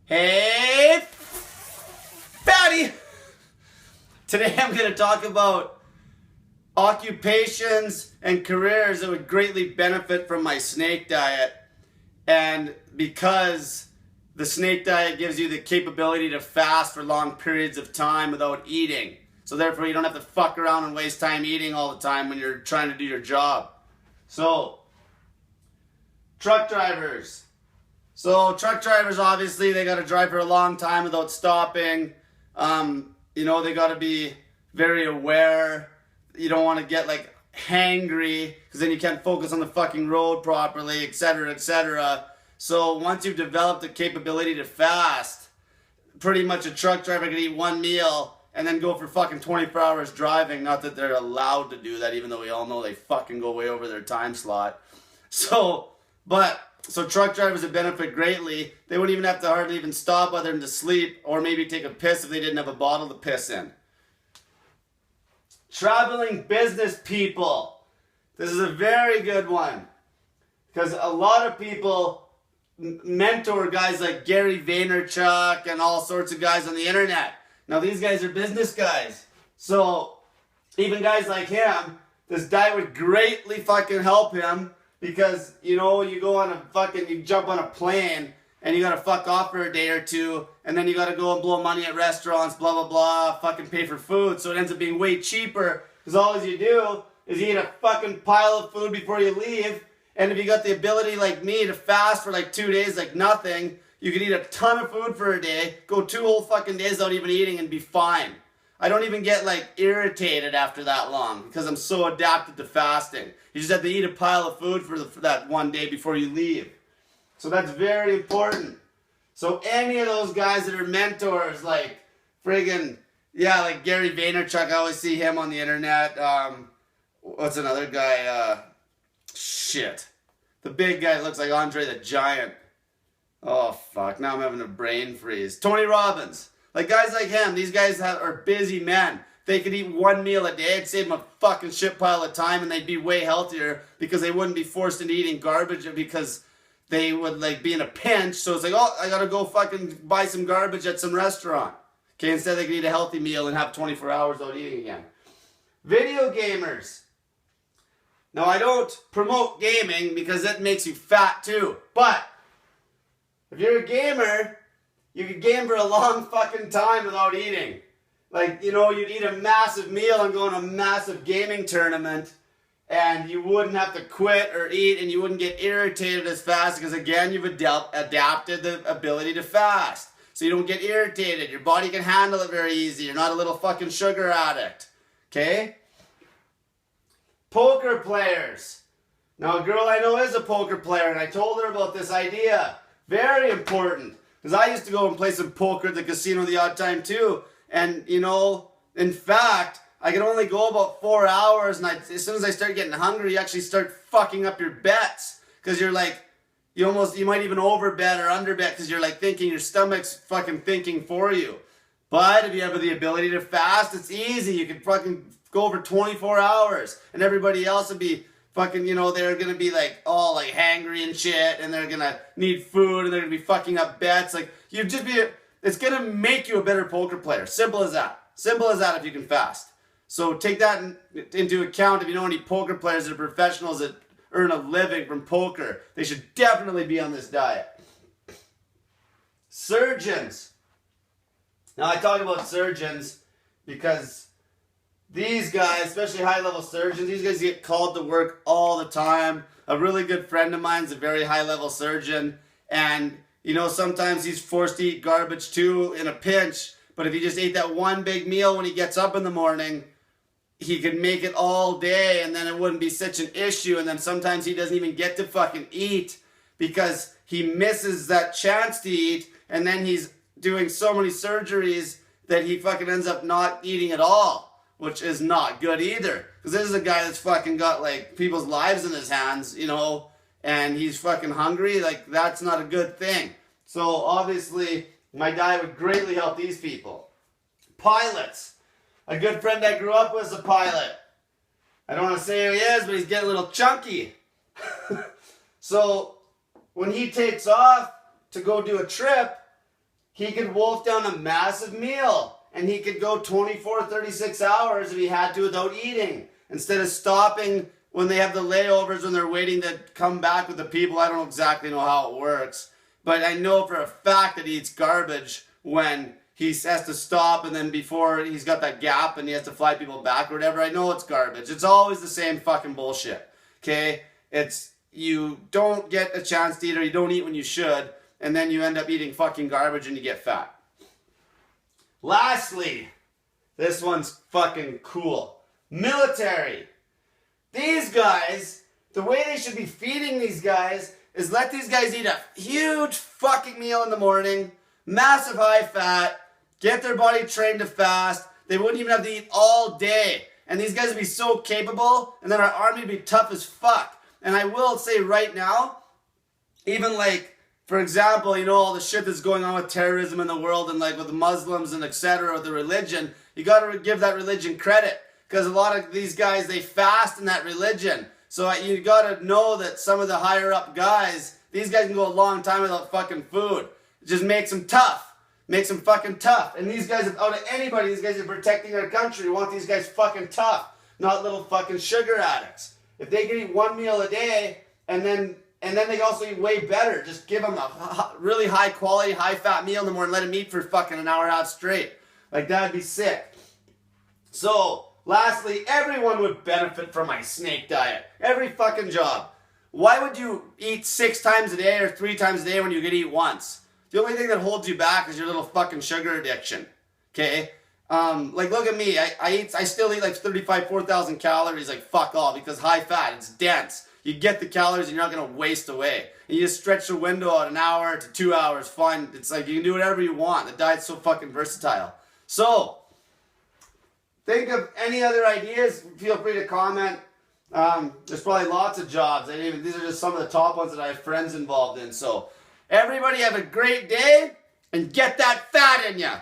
Hey, fatty! Today I'm going to talk about occupations and careers that would greatly benefit from my snake diet. And because the snake diet gives you the capability to fast for long periods of time without eating. So therefore you don't have to fuck around and waste time eating all the time when you're trying to do your job. So, truck drivers. So truck drivers, obviously, they got to drive for a long time without stopping. They got to be very aware. You don't want to get like hangry because then you can't focus on the fucking road properly, etc., etc. So once you've developed the capability to fast, pretty much a truck driver can eat one meal and then go for fucking 24 hours driving. Not that they're allowed to do that, even though we all know they fucking go way over their time slot. So truck drivers would benefit greatly. They wouldn't even have to hardly even stop other than to sleep or maybe take a piss if they didn't have a bottle to piss in. Traveling business people. This is a very good one because a lot of people mentor guys like Gary Vaynerchuk and all sorts of guys on the internet. Now these guys are business guys. So even guys like him, this diet would greatly fucking help him. Because, you go on you jump on a plane and you gotta fuck off for a day or two and then you gotta go and blow money at restaurants, blah, blah, blah, fucking pay for food. So it ends up being way cheaper because all you do is you eat a fucking pile of food before you leave. And if you got the ability like me to fast for like 2 days like nothing, you could eat a ton of food for a day, go 2 whole fucking days without even eating and be fine. I don't even get like irritated after that long because I'm so adapted to fasting. You just have to eat a pile of food for that one day before you leave. So that's very important. So any of those guys that are mentors, like like Gary Vaynerchuk, I always see him on the internet. What's another guy? The big guy that looks like Andre the Giant. Oh fuck, now I'm having a brain freeze. Tony Robbins. Like guys like him, these guys are busy men. They could eat one meal a day, it'd save them a fucking shit pile of time and they'd be way healthier because they wouldn't be forced into eating garbage because they would like be in a pinch. So it's like, oh, I gotta go fucking buy some garbage at some restaurant. Okay, instead they could eat a healthy meal and have 24 hours without eating again. Video gamers. Now I don't promote gaming because that makes you fat too. But if you're a gamer, you could game for a long fucking time without eating. Like, you'd eat a massive meal and go on a massive gaming tournament and you wouldn't have to quit or eat and you wouldn't get irritated as fast because, again, you've adapted the ability to fast. So you don't get irritated. Your body can handle it very easy. You're not a little fucking sugar addict. Okay? Poker players. Now, a girl I know is a poker player and I told her about this idea. Very important. Because I used to go and play some poker at the casino the odd time too. And, in fact, I could only go about 4 hours. And as soon as I start getting hungry, you actually start fucking up your bets. Because you're like, you might even overbet or underbet because you're like thinking your stomach's fucking thinking for you. But if you have the ability to fast, it's easy. You can fucking go over 24 hours. And everybody else would be fucking, they're going to be like all like hangry and shit and they're going to need food and they're going to be fucking up bets. Like it's going to make you a better poker player. Simple as that. Simple as that if you can fast. So take that into account. If you know any poker players that are professionals that earn a living from poker, they should definitely be on this diet. Surgeons. Now I talk about surgeons because these guys, especially high-level surgeons, these guys get called to work all the time. A really good friend of mine is a very high-level surgeon. And, sometimes he's forced to eat garbage too in a pinch. But if he just ate that one big meal when he gets up in the morning, he could make it all day and then it wouldn't be such an issue. And then sometimes he doesn't even get to fucking eat because he misses that chance to eat. And then he's doing so many surgeries that he fucking ends up not eating at all, which is not good either. Because this is a guy that's fucking got like people's lives in his hands, and he's fucking hungry. Like that's not a good thing. So obviously my diet would greatly help these people. Pilots. A good friend I grew up with is a pilot. I don't want to say who he is, but he's getting a little chunky. So when he takes off to go do a trip, he could wolf down a massive meal and he could go 24, 36 hours if he had to without eating, instead of stopping when they have the layovers when they're waiting to come back with the people. I don't exactly know how it works, but I know for a fact that he eats garbage when he has to stop, and then before he's got that gap and he has to fly people back or whatever. I know it's garbage. It's always the same fucking bullshit. Okay? It's, you don't get a chance to eat, or you don't eat when you should, and then you end up eating fucking garbage and you get fat. Lastly, this one's fucking cool. Military. These guys, the way they should be feeding these guys is let these guys eat a huge fucking meal in the morning, massive high fat, get their body trained to fast. They wouldn't even have to eat all day. And these guys would be so capable, and then our army would be tough as fuck. And I will say right now, even like, for example, you know, all the shit that's going on with terrorism in the world and like with the Muslims and etc. with the religion, you got to give that religion credit, because a lot of these guys, they fast in that religion. So you got to know that some of the higher up guys, these guys can go a long time without fucking food. It just makes them tough. Makes them fucking tough. And these guys, out of anybody, these guys are protecting our country. We want these guys fucking tough, not little fucking sugar addicts. If they can eat one meal a day, and then they can also eat way better, just give them a really high quality, high fat meal in the morning, let them eat for fucking an hour and a half straight. Like, that'd be sick. So, lastly, everyone would benefit from my snake diet. Every fucking job. Why would you eat 6 times a day or 3 times a day when you could eat once? The only thing that holds you back is your little fucking sugar addiction. Okay? Like, look at me. I still eat like 4,000 calories, like fuck all, because high fat, it's dense. You get the calories and you're not going to waste away. And you just stretch the window out 1 hour to 2 hours, fine. It's like you can do whatever you want. The diet's so fucking versatile. So, think of any other ideas. Feel free to comment. There's probably lots of jobs. These are just some of the top ones that I have friends involved in. So, everybody have a great day and get that fat in ya.